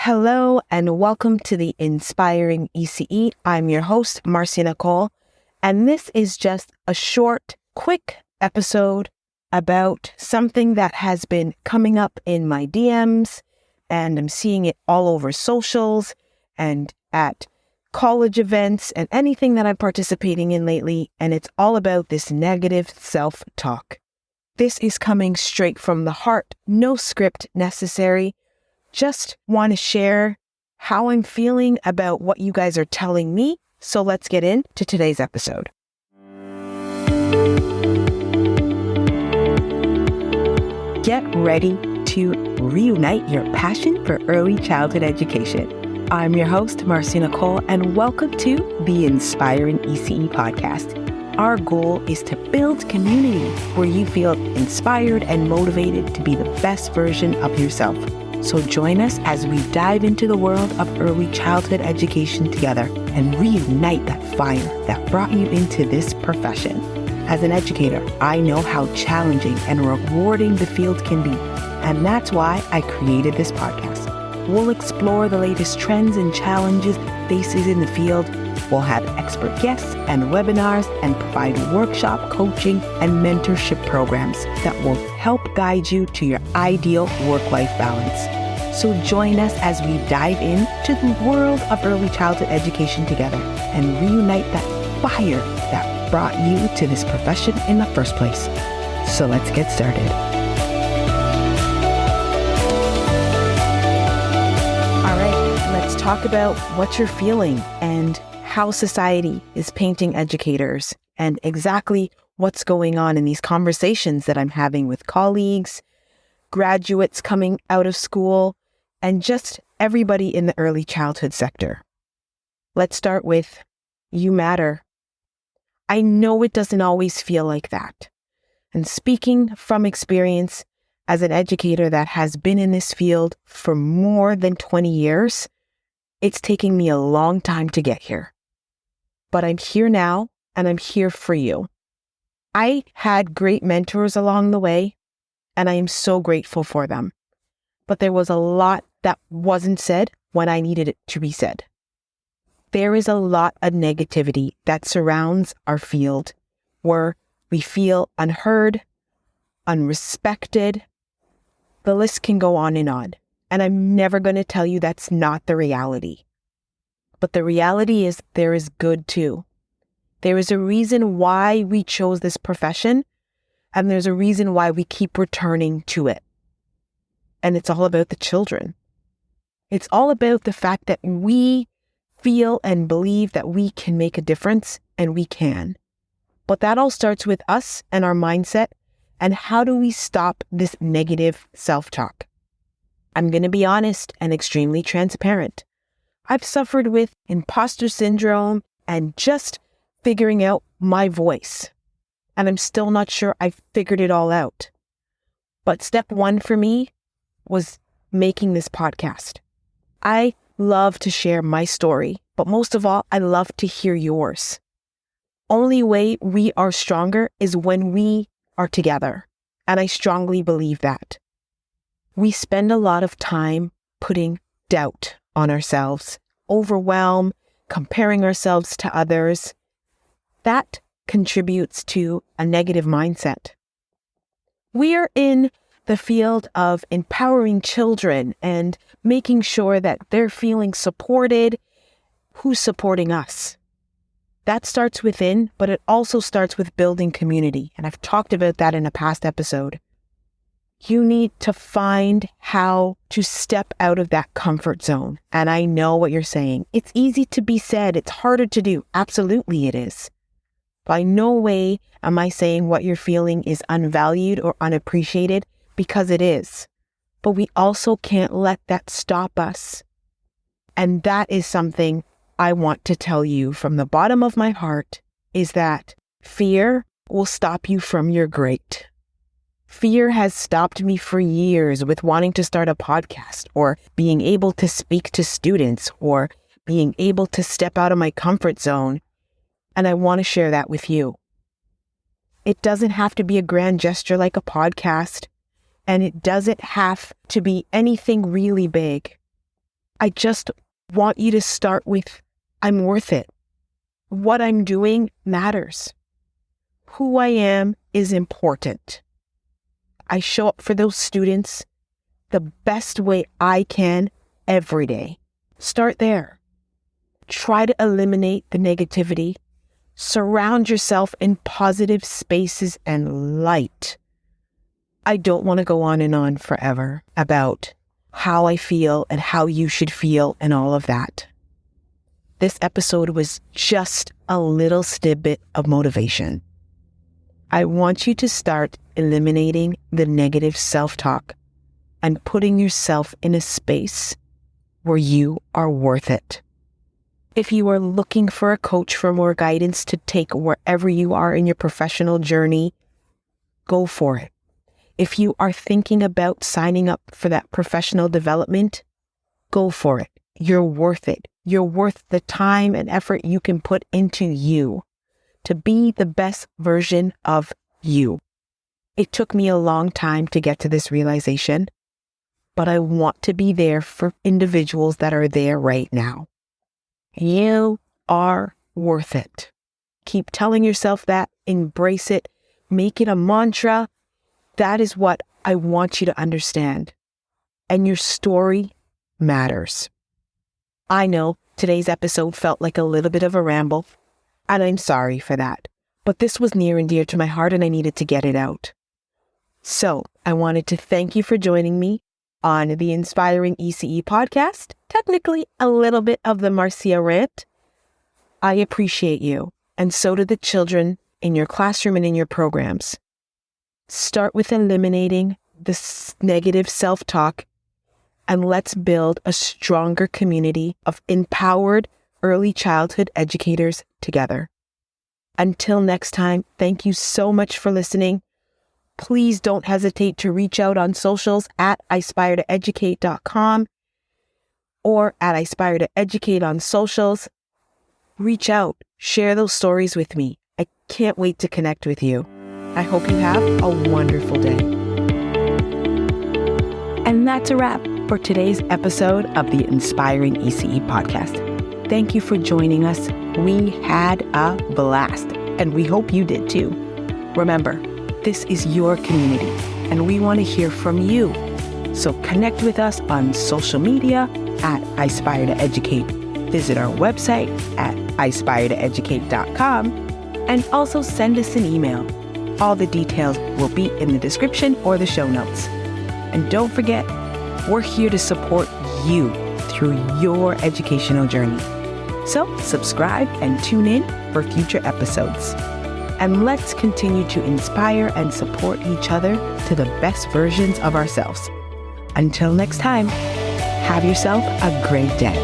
Hello and welcome to the Inspiring ECE. I'm your host, Marcia Nicole, and this is just a short, quick episode about something that has been coming up in my DMs, and I'm seeing it all over socials and at college events and anything that I'm participating in lately, and it's all about this negative self-talk. This is coming straight from the heart, no script necessary. Just want to share how I'm feeling about what you guys are telling me. So let's get into today's episode. Get ready to reunite your passion for early childhood education. I'm your host, Marcia Nicole, and welcome to the Inspiring ECE podcast. Our goal is to build community where you feel inspired and motivated to be the best version of yourself. So join us as we dive into the world of early childhood education together and reunite that fire that brought you into this profession. As an educator, I know how challenging and rewarding the field can be, and that's why I created this podcast. We'll explore the latest trends and challenges faces in the field. We'll have expert guests and webinars and provide workshop, coaching, and mentorship programs that will help guide you to your ideal work-life balance. So join us as we dive into the world of early childhood education together and reunite that fire that brought you to this profession in the first place. So let's get started. All right, let's talk about what you're feeling and how society is painting educators and exactly what's going on in these conversations that I'm having with colleagues, graduates coming out of school, and just everybody in the early childhood sector. Let's start with, you matter. I know it doesn't always feel like that. And speaking from experience as an educator that has been in this field for more than 20 years, it's taking me a long time to get here. But I'm here now, and I'm here for you. I had great mentors along the way, and I am so grateful for them. But there was a lot that wasn't said when I needed it to be said. There is a lot of negativity that surrounds our field, where we feel unheard, unrespected. The list can go on, and I'm never going to tell you that's not the reality. But the reality is there is good too. There is a reason why we chose this profession, and there's a reason why we keep returning to it. And it's all about the children. It's all about the fact that we feel and believe that we can make a difference, and we can. But that all starts with us and our mindset, and how do we stop this negative self-talk? I'm going to be honest and extremely transparent. I've suffered with imposter syndrome and just figuring out my voice. And I'm still not sure I've figured it all out. But step one for me was making this podcast. I love to share my story, but most of all, I love to hear yours. Only way we are stronger is when we are together. And I strongly believe that. We spend a lot of time putting doubt on ourselves, overwhelm, comparing ourselves to others. That contributes to a negative mindset. We are in the field of empowering children and making sure that they're feeling supported. Who's supporting us? That starts within, but it also starts with building community. And I've talked about that in a past episode. You need to find how to step out of that comfort zone. And I know what you're saying. It's easy to be said. It's harder to do. Absolutely it is. By no way am I saying what you're feeling is unvalued or unappreciated, because it is. But we also can't let that stop us. And that is something I want to tell you from the bottom of my heart, is that fear will stop you from your great. Fear has stopped me for years with wanting to start a podcast, or being able to speak to students, or being able to step out of my comfort zone. And I want to share that with you. It doesn't have to be a grand gesture like a podcast, and it doesn't have to be anything really big. I just want you to start with, I'm worth it. What I'm doing matters. Who I am is important. I show up for those students the best way I can every day. Start there. Try to eliminate the negativity. Surround yourself in positive spaces and light. I don't want to go on and on forever about how I feel and how you should feel and all of that. This episode was just a little snippet of motivation. I want you to start eliminating the negative self-talk and putting yourself in a space where you are worth it. If you are looking for a coach for more guidance to take wherever you are in your professional journey, go for it. If you are thinking about signing up for that professional development, go for it. You're worth it. You're worth the time and effort you can put into you to be the best version of you. It took me a long time to get to this realization, but I want to be there for individuals that are there right now. You are worth it. Keep telling yourself that, embrace it, make it a mantra. That is what I want you to understand. And your story matters. I know today's episode felt like a little bit of a ramble, and I'm sorry for that. But this was near and dear to my heart and I needed to get it out. So I wanted to thank you for joining me on the Inspiring ECE podcast, technically a little bit of the Marcia rant. I appreciate you, and so do the children in your classroom and in your programs. Start with eliminating this negative self-talk, and let's build a stronger community of empowered early childhood educators together. Until next time, thank you so much for listening. Please don't hesitate to reach out on socials at ispiretoeducate.com or at ispiretoeducate on socials. Reach out, share those stories with me. I can't wait to connect with you. I hope you have a wonderful day. And that's a wrap for today's episode of the Inspiring ECE podcast. Thank you for joining us. We had a blast, and we hope you did too. Remember, this is your community, and we want to hear from you. So connect with us on social media at ispiretoeducate. Visit our website at ispiretoeducate.com, and also send us an email. All the details will be in the description or the show notes. And don't forget, we're here to support you through your educational journey. So subscribe and tune in for future episodes. And let's continue to inspire and support each other to the best versions of ourselves. Until next time, have yourself a great day.